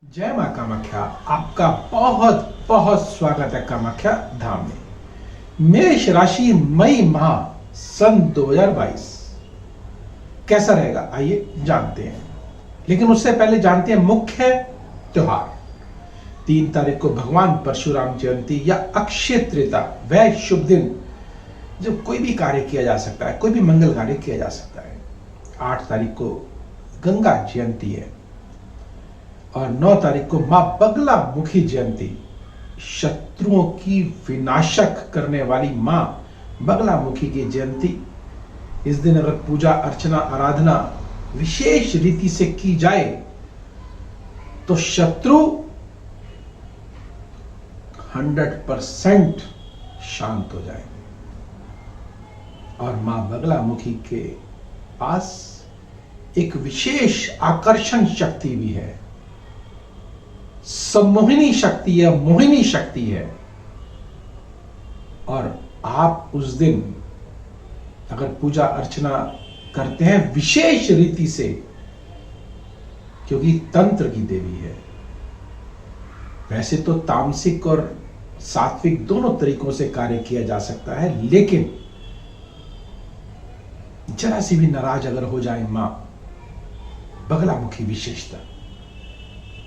जय मां कामाख्या। आपका बहुत बहुत स्वागत है कामाख्या धाम में। मेष राशि मई माह सन 2022 कैसा रहेगा, आइए जानते हैं। लेकिन उससे पहले जानते हैं मुख्य त्योहार। 3 तारीख को भगवान परशुराम जयंती या अक्षय तृतीया, वह शुभ दिन जब कोई भी कार्य किया जा सकता है, कोई भी मंगल कार्य किया जा सकता है। 8 तारीख को गंगा जयंती है और 9 तारीख को मां बगला मुखी जयंती, शत्रुओं की विनाशक करने वाली मां बगला मुखी की जयंती। इस दिन अगर पूजा अर्चना आराधना विशेष रीति से की जाए तो शत्रु 100% शांत हो जाएंगे। और मां बगला मुखी के पास एक विशेष आकर्षण शक्ति भी है, सम्मोहिनी शक्ति है, मोहिनी शक्ति है। और आप उस दिन अगर पूजा अर्चना करते हैं विशेष रीति से, क्योंकि तंत्र की देवी है। वैसे तो तामसिक और सात्विक दोनों तरीकों से कार्य किया जा सकता है, लेकिन जरा सी भी नाराज अगर हो जाए मां बगलामुखी विशेषता,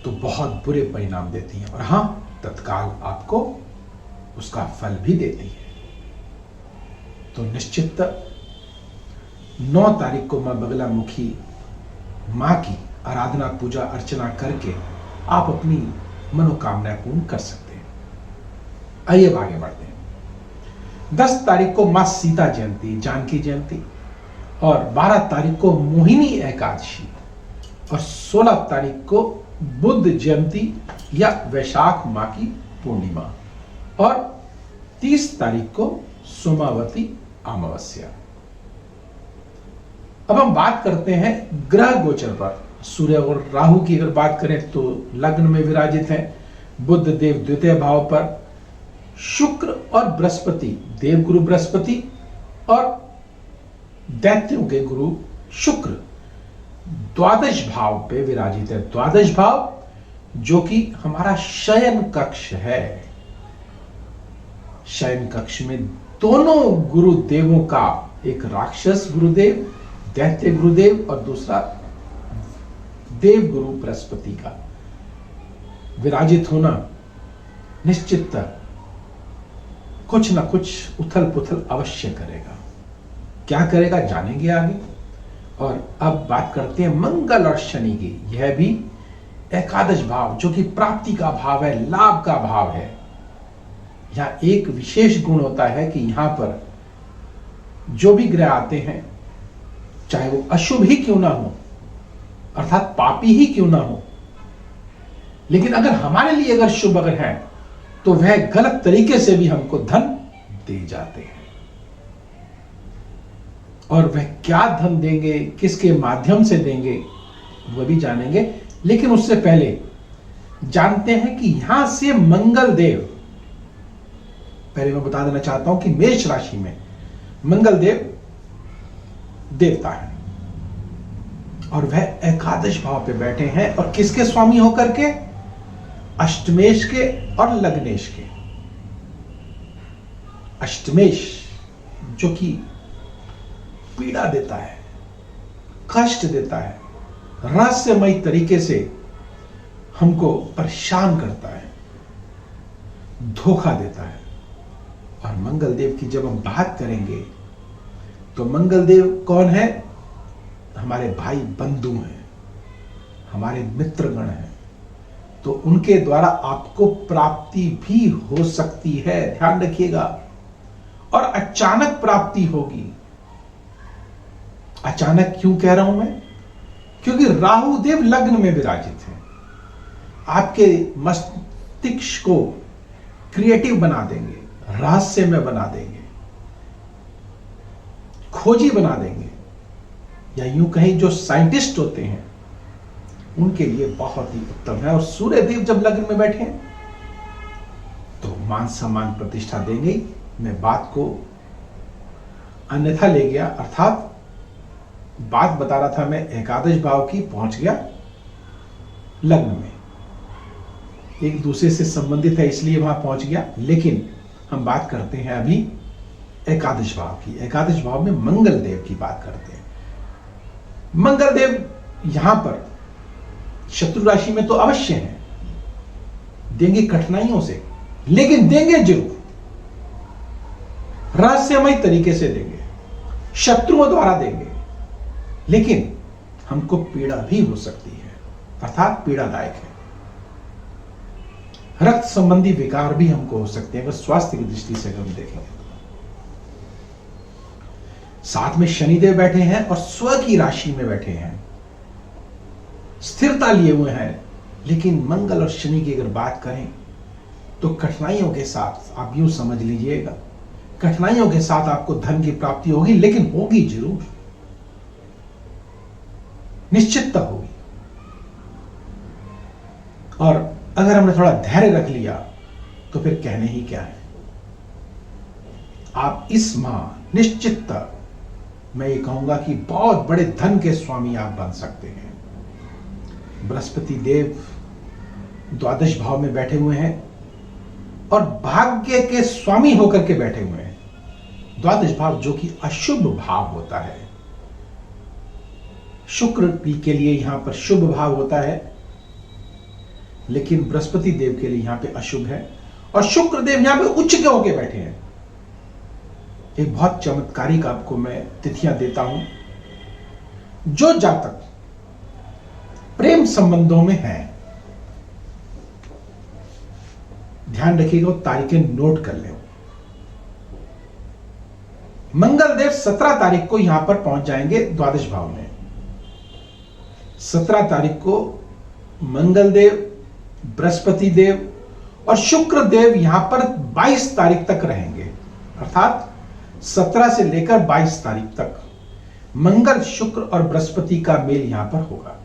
तो बहुत बुरे परिणाम देती है। और हां, तत्काल आपको उसका फल भी देती है। तो निश्चित 9 तारीख को मां बगलामुखी मां की आराधना पूजा अर्चना करके आप अपनी मनोकामनाएं पूर्ण कर सकते हैं। आइए आगे बढ़ते हैं। 10 तारीख को मां सीता जयंती, जानकी जयंती, और 12 तारीख को मोहिनी एकादशी, और 16 तारीख को बुद्ध जयंती या वैशाख माह की पूर्णिमा, और 30 तारीख को सोमावती अमावस्या। अब हम बात करते हैं ग्रह गोचर पर। सूर्य और राहु की अगर बात करें तो लग्न में विराजित हैं बुद्ध देव द्वितीय भाव पर, शुक्र और बृहस्पति, देवगुरु बृहस्पति और दैत्यों के गुरु शुक्र द्वादश भाव पे विराजित है। द्वादश भाव जो कि हमारा शयन कक्ष है। शयन कक्ष में दोनों गुरुदेवों का, एक राक्षस गुरुदेव दैत्य गुरुदेव और दूसरा देव गुरु बृहस्पति का विराजित होना निश्चित कुछ ना कुछ उथल पुथल अवश्य करेगा। क्या करेगा जानेंगे आगे। और अब बात करते हैं मंगल और शनि की। यह भी एकादश भाव जो कि प्राप्ति का भाव है, लाभ का भाव है। यहां एक विशेष गुण होता है कि यहां पर जो भी ग्रह आते हैं, चाहे वो अशुभ ही क्यों ना हो, अर्थात पापी ही क्यों ना हो, लेकिन अगर हमारे लिए अगर शुभ अगर है तो वह गलत तरीके से भी हमको धन दे जाते हैं। और वह क्या धन देंगे, किसके माध्यम से देंगे, वह भी जानेंगे। लेकिन उससे पहले जानते हैं कि यहां से मंगल देव, पहले मैं बता देना चाहता हूं कि मेष राशि में मंगल देव देवता है और वह एकादश भाव पे बैठे हैं। और किसके स्वामी होकर के? अष्टमेश के और लग्नेश के। अष्टमेश जो कि पीड़ा देता है, कष्ट देता है, रहस्यमय तरीके से हमको परेशान करता है, धोखा देता है। और मंगल देव की जब हम बात करेंगे तो मंगल देव कौन है? हमारे भाई बंधु हैं, हमारे मित्रगण हैं। तो उनके द्वारा आपको प्राप्ति भी हो सकती है, ध्यान रखिएगा। और अचानक प्राप्ति होगी। अचानक क्यों कह रहा हूं मैं? क्योंकि राहु देव लग्न में विराजित है। आपके मस्तिष्क को क्रिएटिव बना देंगे, रहस्य में बना देंगे, खोजी बना देंगे, या यूं कहें जो साइंटिस्ट होते हैं उनके लिए बहुत ही उत्तम है। और सूर्य देव जब लग्न में बैठे हैं तो मान सम्मान प्रतिष्ठा देंगे। मैं बात को अन्यथा ले गया, अर्थात बात बता रहा था मैं एकादश भाव की, पहुंच गया लग्न में। एक दूसरे से संबंधित है इसलिए वहां पहुंच गया। लेकिन हम बात करते हैं अभी एकादश भाव की। एकादश भाव में मंगल देव की बात करते हैं। मंगल देव यहां पर शत्रु राशि में तो अवश्य है, देंगे कठिनाइयों से, लेकिन देंगे जरूर, रहस्यमय तरीके से देंगे, शत्रुओं द्वारा देंगे, लेकिन हमको पीड़ा भी हो सकती है, अर्थात पीड़ादायक है। रक्त संबंधी विकार भी हमको हो सकते हैं अगर स्वास्थ्य की दृष्टि से हम देखेंगे तो। साथ में शनिदेव बैठे हैं और स्व की राशि में बैठे हैं, स्थिरता लिए हुए हैं। लेकिन मंगल और शनि की अगर बात करें तो कठिनाइयों के साथ, आप यूं समझ लीजिएगा, कठिनाइयों के साथ आपको धन की प्राप्ति होगी, लेकिन होगी जरूर, निश्चितता होगी। और अगर हमने थोड़ा धैर्य रख लिया तो फिर कहने ही क्या है। आप इस माह निश्चितता, मैं ये कहूंगा कि बहुत बड़े धन के स्वामी आप बन सकते हैं। बृहस्पति देव द्वादश भाव में बैठे हुए हैं और भाग्य के स्वामी होकर के बैठे हुए हैं। द्वादश भाव जो कि अशुभ भाव होता है, शुक्र के लिए यहां पर शुभ भाव होता है, लेकिन बृहस्पति देव के लिए यहां पे अशुभ है। और शुक्र देव यहां पे उच्च के होके बैठे हैं। एक बहुत चमत्कारिक आपको मैं तिथियां देता हूं। जो जातक प्रेम संबंधों में है, ध्यान रखिएगा, तारीखें नोट कर लें। मंगल देव 17 तारीख को यहां पर पहुंच जाएंगे द्वादश भाव में। 17 तारीख को मंगल देव, बृहस्पति देव और शुक्र देव यहां पर 22 तारीख तक रहेंगे। अर्थात 17 से लेकर 22 तारीख तक मंगल, शुक्र और बृहस्पति का मेल यहां पर होगा,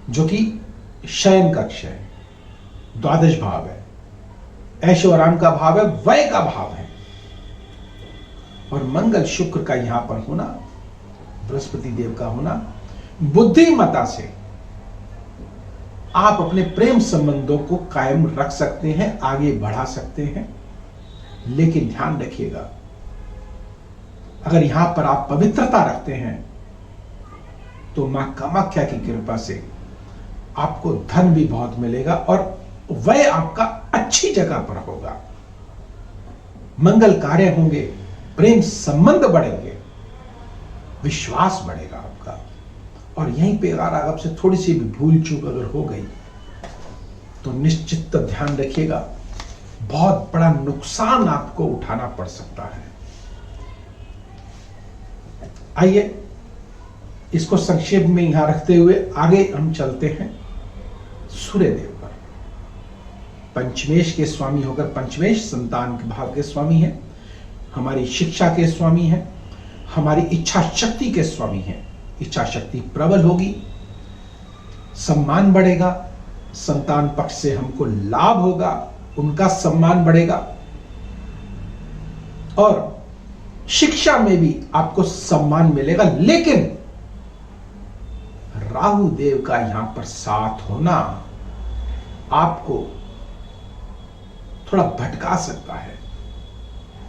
जो कि शयन कक्ष है, द्वादश भाव है, ऐशो आराम का भाव है, व्यय का भाव है। और मंगल शुक्र का यहां पर होना, बृहस्पति देव का होना, बुद्धिमत्ता से आप अपने प्रेम संबंधों को कायम रख सकते हैं, आगे बढ़ा सकते हैं। लेकिन ध्यान रखिएगा, अगर यहां पर आप पवित्रता रखते हैं तो मां कामाख्या की कृपा से आपको धन भी बहुत मिलेगा और वह आपका अच्छी जगह पर होगा। मंगल कार्य होंगे, प्रेम संबंध बढ़ेंगे, विश्वास बढ़ेगा आपका। और यहीं पे अगर आपसे थोड़ी सी भी भूल चूक अगर हो गई तो निश्चित ध्यान रखिएगा, बहुत बड़ा नुकसान आपको उठाना पड़ सकता है। आइए इसको संक्षेप में यहां रखते हुए आगे हम चलते हैं सूर्य देव पर। पंचमेश के स्वामी होकर, पंचमेश संतान के भाव के स्वामी हैं, हमारी शिक्षा के स्वामी हैं, हमारी इच्छा शक्ति के स्वामी हैं। इच्छा शक्ति प्रबल होगी, सम्मान बढ़ेगा, संतान पक्ष से हमको लाभ होगा, उनका सम्मान बढ़ेगा और शिक्षा में भी आपको सम्मान मिलेगा। लेकिन राहु देव का यहां पर साथ होना आपको थोड़ा भटका सकता है,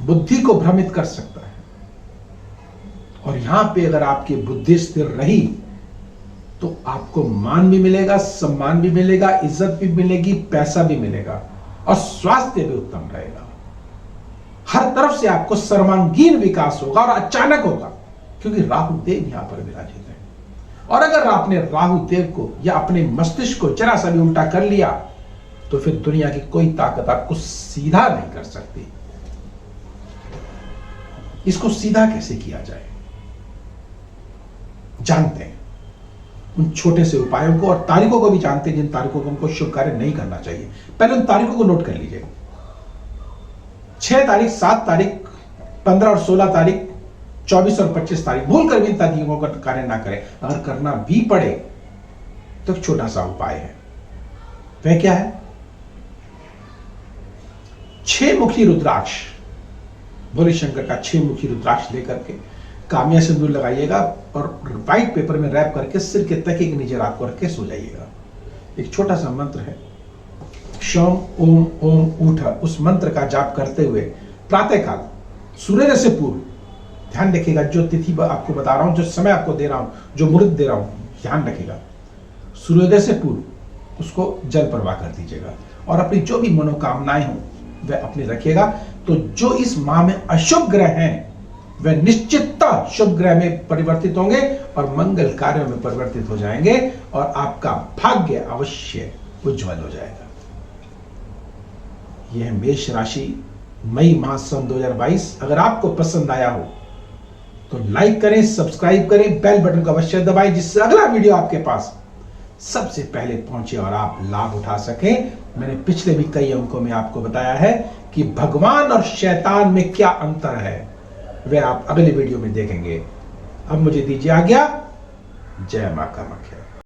बुद्धि को भ्रमित कर सकता है। और यहां पे अगर आपकी बुद्धि स्थिर रही तो आपको मान भी मिलेगा, सम्मान भी मिलेगा, इज्जत भी मिलेगी, पैसा भी मिलेगा और स्वास्थ्य भी उत्तम रहेगा। हर तरफ से आपको सर्वांगीण विकास होगा और अचानक होगा, क्योंकि राहु देव यहां पर विराजित है। और अगर आपने राहु देव को या अपने मस्तिष्क को जरा सा भी उल्टा कर लिया तो फिर दुनिया की कोई ताकत आपको सीधा नहीं कर सकती। इसको सीधा कैसे किया जाए जानते हैं, उन छोटे से उपायों को और तारीखों को भी जानते हैं जिन तारीखों को हमको शुभ कार्य नहीं करना चाहिए। पहले उन तारीखों को नोट कर लीजिए। 6 तारीख, 7 तारीख, 15 और 16 तारीख, 24 और 25 तारीख भूल कर भी तारीखों का कार्य ना करें। अगर करना भी पड़े तो एक छोटा सा उपाय है, वह क्या है? 6 मुखी रुद्राक्ष, भोले शंकर का 6 मुखी रुद्राक्ष लेकर के कामिया सिंदूर लगाइएगा और व्हाइट पेपर में रैप करके सिर के तकिए के नीचे रात को रख के सो जाइएगा। एक छोटा सा मंत्र है, शम ओम ओम ऊठ, उस मंत्र का जाप करते हुए प्रातःकाल सूर्योदय से पूर्व, ध्यान रखिएगा, जो तिथि आपको बता रहा हूं, जो समय आपको दे रहा हूं, जो मुहूर्त दे रहा हूं, ध्यान रखिएगा, सूर्योदय से पूर्व उसको जल प्रवाह कर दीजिएगा और अपनी जो भी मनोकामनाएं हो वह अपनी रखिएगा। तो जो इस माह में अशुभ ग्रह हैं वह निश्चितता शुभ ग्रह में परिवर्तित होंगे और मंगल कार्यों में परिवर्तित हो जाएंगे और आपका भाग्य अवश्य उज्जवल हो जाएगा। यह है मेष राशि मई माह सन 2022। अगर आपको पसंद आया हो तो लाइक करें, सब्सक्राइब करें, बेल बटन को अवश्य दबाएं जिससे अगला वीडियो आपके पास सबसे पहले पहुंचे और आप लाभ उठा सकें। मैंने पिछले भी कई अंकों में आपको बताया है कि भगवान और शैतान में क्या अंतर है, वह आप अगले वीडियो में देखेंगे। अब मुझे दीजिए आज्ञा। जय मां कामाख्या।